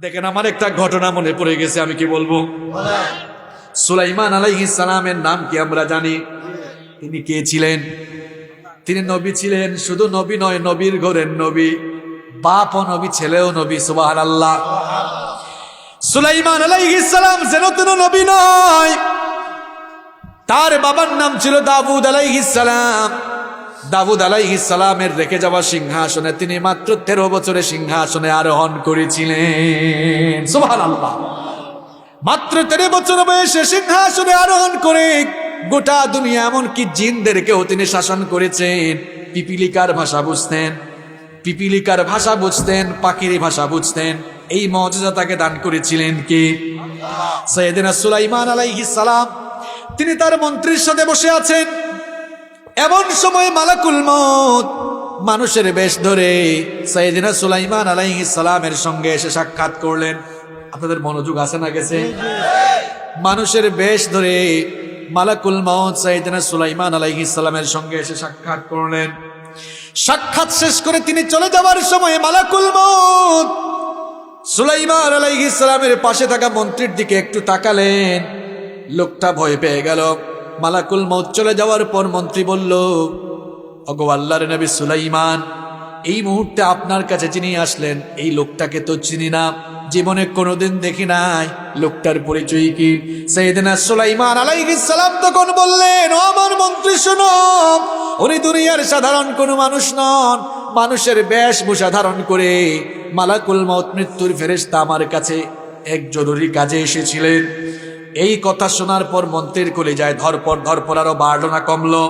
দেখেন আমার একটা ঘটনা মনে পড়ে গেছে, আমি কি বলবো। সুলাইমান আলাইহিস সালামের নাম কি আমরা জানি? তিনি কে ছিলেন? তিনি নবী ছিলেন। শুধু নবী নয়, নবীর ঘরের নবী, বাপও নবী, ছেলেও নবী। সুবহানাল্লাহ। সুলাইমান আলাইহিস সালাম যেন তেন নবী নয়। তার বাবার নাম ছিল দাউদ আলাইহিস সালাম। দাউদ আলাইহিস সালামের রেখে যাওয়া সিংহাসনে তিনি মাত্র 13 বছরে সিংহাসনে আরোহণ করেছিলেন। সুবহানাল্লাহ। মাত্র 13 বছর বয়সে সিংহাসনে আরোহণ করে গোটা দুনিয়া এমনকি জিনদেরকেও তিনি শাসন করেছেন। পিপিলিকার ভাষা বুঝতেন, পিপিলিকার ভাষা বুঝতেন, পাখির ভাষা বুঝতেন। এই মুজিজা তাকে দান করেছিলেন কে? সাইয়েদনা সুলাইমান আলাইহিস সালাম। তিনি তার মন্ত্রীর সাথে বসে আছেন। এমন সময় মালাকুল মউত মানুষের বেশ ধরে সাইয়েদনা সুলাইমান আলাইহিস সালামের সঙ্গে এসে সাক্ষাৎ করলেন। আপনাদের মনোযোগ আছে না গেছে? মানুষের বেশ ধরে মালাকুল মউত সাইয়েদনা সুলাইমান আলাইহিস সালামের সঙ্গে এসে সাক্ষাৎ করলেন। সাক্ষাৎ শেষ করে তিনি চলে যাওয়ার সময় মালাকুল মউত সুলাইমান আলাইহিস সালামের পাশে থাকা মন্ত্রীর দিকে একটু তাকালেন। লোকটা ভয় পেয়ে গেল। মালাকুল মউত চলে যাওয়ার পর মন্ত্রী বলল, ওগো আল্লাহর নবী সুলাইমান, এই মুহূর্তে আপনার কাছে যিনি আসলেন এই লোকটাকে তো চিনি না, জীবনে কোনোদিন দেখি নাই। লোকটার পরিচয় কি? সাইয়েদনা সুলাইমান আলাইহিস সালাম তখন বললেন, ও আমার মন্ত্রী শোনো, উনি দুনিয়ার সাধারণ কোনো মানুষ নন। মানুষের বেশভূষা ধারণ করে মালাকুল মউত মৃত্যুর ফেরেশতা আমার কাছে এক জরুরি কাজে এসেছিলেন। এই কথা শোনার পর মন্ত্রীর কলিজায় ধরপর আরো বাড়লো না কমলো?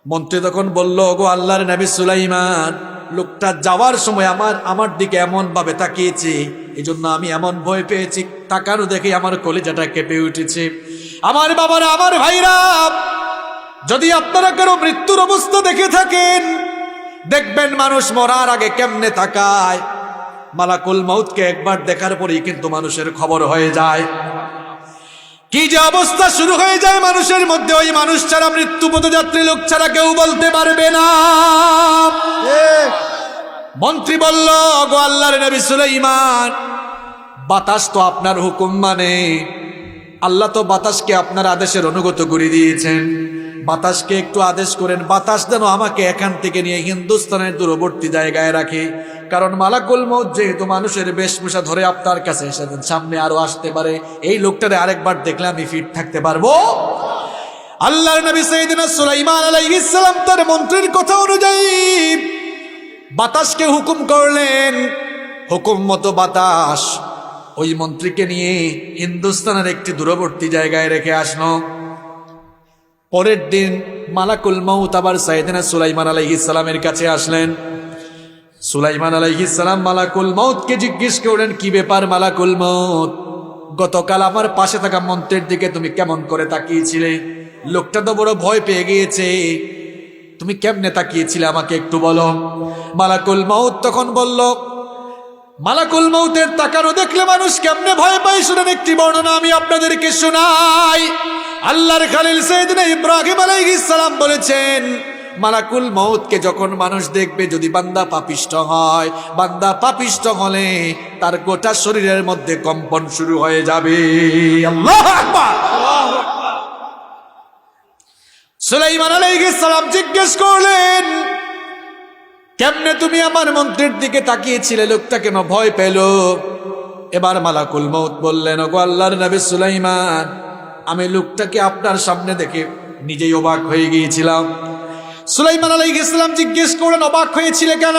মন্ত্রী তখন বলল, ওগো আল্লাহর নবী সুলাইমান, লোকটা যাওয়ার সময় আমার দিকে এমন ভাবে তাকিয়েছে, এই জন্য আমি এমন ভয় পেয়েছি। তাকানো দেখে আমার কলিজাটা কেঁপে উঠেছে। আমার বাবারা, আমার ভাইরা, যদি আপনারা কারো মৃত্যুর অবস্থা দেখে থাকেন, দেখবেন মানুষ মরার আগে কেমনে তাকায়। মালাকুল মউতকে একবার দেখার পরেই কিন্তু মানুষের খবর হয়ে যায়। কি যে অবস্থা শুরু হয়ে যায় মানুষের মধ্যে, ওই মানুষ ছাড়া, মৃত্যু পথযাত্রী লোক ছাড়া কেউ বলতে পারবে না। মন্ত্রী বলল, গো আল্লাহর নবী সুলাইমান, বাতাস তো আপনার হুকুম মানে। আল্লাহ তো বাতাসকে আপনার আদেশের অনুগত করে দিয়েছেন। বাতাসকে একটু আদেশ করেন, বাতাস যেন আমাকে এখান থেকে নিয়ে হিন্দুস্তানের দূরবর্তী জায়গায় রাখে। কারণ মালাকুল মউত যেহেতু মানুষের বেশভূষা ধরে আপনার কাছে এসেছেন, সামনে আরো আসতে পারে। এই লোকটারে আরেকবার দেখলে আমি ফিট থাকতে পারবো। আল্লাহর নবী সাইয়েদনা সুলাইমান আলাইহিস সালাম তার মন্ত্রীর কথা অনুযায়ী বাতাসকে হুকুম করলেন। হুকুম মতো বাতাস ওই মন্ত্রীকে নিয়ে হিন্দুস্তানের একটি দূরবর্তী জায়গায় রেখে আসলো। পরের দিন মালাকুল মউত আবার সাইয়েদনা সুলাইমান আলাইহিস সালামের কাছে আসলেন। সুলাইমান আলাইহিস সালাম মালাকুল মউতকে জিজ্ঞেস করলেন, কি ব্যাপার মালাকুল মউত, গতকাল আমার পাশে থাকা মন্ত্রীর দিকে তুমি কেমন করে তাকিয়েছিলে? লোকটা তো বড় ভয় পেয়ে গিয়েছে, তুমি কেমনে তাকিয়েছিলে আমাকে একটু বলো। মালাকুল মউত তখন বলল, মালাকুল মউতের তাকানো দেখলে মানুষ কেমনে ভয় পায়, শুনেন একটি বর্ণনা আমি আপনাদেরকে শোনাই। আল্লাহর খলিল সাইয়েদনা ইব্রাহিম আলাইহিস সালাম বলেছেন, মালাকুল মউতকে যখন মানুষ দেখবে, যদি বান্দা পাপিষ্ঠ হয়, বান্দা পাপিষ্ঠ হলে তার গোটা শরীরের মধ্যে কম্পন শুরু হয়ে যাবে। আল্লাহু আকবার। সুলাইমান আলাইহিস সালাম জিজ্ঞেস করলেন, কেমনে তুমি আমার মন্ত্রীর দিকে তাকিয়েছিলে, লোকটা কেন ভয় পেল? এবার মালাকুল মউত বললেন, ওগো আল্লাহর নবী সুলাইমান, আমি লোকটাকে আপনার সামনে দেখে নিজেই অবাক হয়ে গিয়েছিলাম। সুলাইমান আলাইহিস সালাম জিজ্ঞেস করলেন, অবাক হয়েছিলে কেন?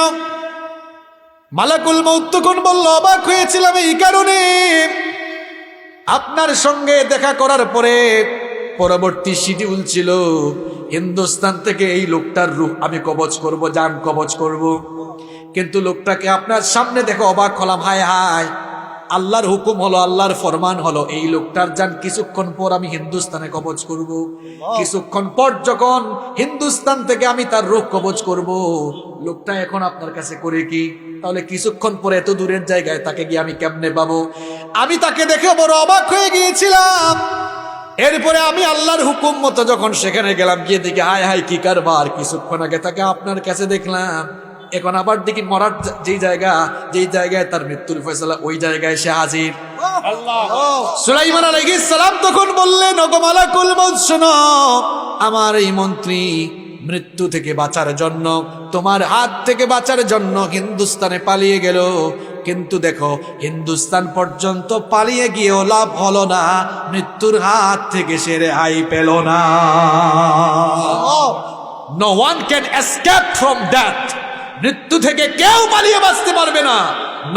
মালাকুল মউত তখন বলল, অবাক হয়েছিলাম এই কারণে, আপনার সঙ্গে দেখা করার পরে পরবর্তী শিডিউল ছিল হিন্দুস্তান থেকে এই লোকটার রূহ আমি কবজ করব, জান কবজ করব। কিন্তু লোকটাকে আপনার সামনে দেখে অবাক হলাম। হায় হায়, আল্লাহর হুকুম হলো, আল্লাহর ফরমান হলো, এই লোকটার জান কিছুক্ষণ পর আমি হিন্দুস্তানে কবজ করব। কিছুক্ষণ পর যখন হিন্দুস্তান থেকে আমি তার রূহ কবজ করব, লোকটা এখন আপনার কাছে করে কি? তাহলে কিছুক্ষণ পরে এত দূরের জায়গায় তাকে গিয়ে আমি কেমনে পাবো? আমি তাকে দেখে বড় অবাক হয়ে গিয়েছিলাম। এরপরে আমি আল্লাহর হুকুম মতো যখন সেখানে গেলাম, গিয়ে দেখি হায় হায় কি কারবার, কিছুক্ষণ আগে তাকে আপনার কাছে দেখলাম, এখন আবার দেখি মরার যেই জায়গায় তার মৃত্যুর ফয়সালা, ওই জায়গায় সে হাজির। সুলাইমান আলাইহিস সালাম তখন বললেন, ওগো মালাকুল মউত শোনো, আমার এই মন্ত্রী মৃত্যু থেকে বাঁচার জন্য, তোমার হাত থেকে বাঁচার জন্য হিন্দুস্তানে পালিয়ে গেল, কিন্তু দেখো হিন্দুস্তান পর্যন্ত পালিয়ে গিয়েও লাভ হলো না, মৃত্যুর হাত থেকে সে রেহাই পেল না। No one can escape from death. মৃত্যু থেকে কেউ পালিয়ে বাঁচতে পারবে না।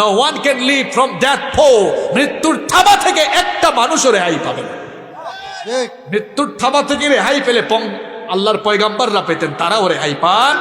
No one can live from death pool. মৃত্যুর থাবা থেকে একটা মানুষও রেহাই পাবে না। মৃত্যুর থাবা থেকে রেহাই পেলে আল্লাহর পয়গাম্বররা পেতেন, তারাও রেহাই পান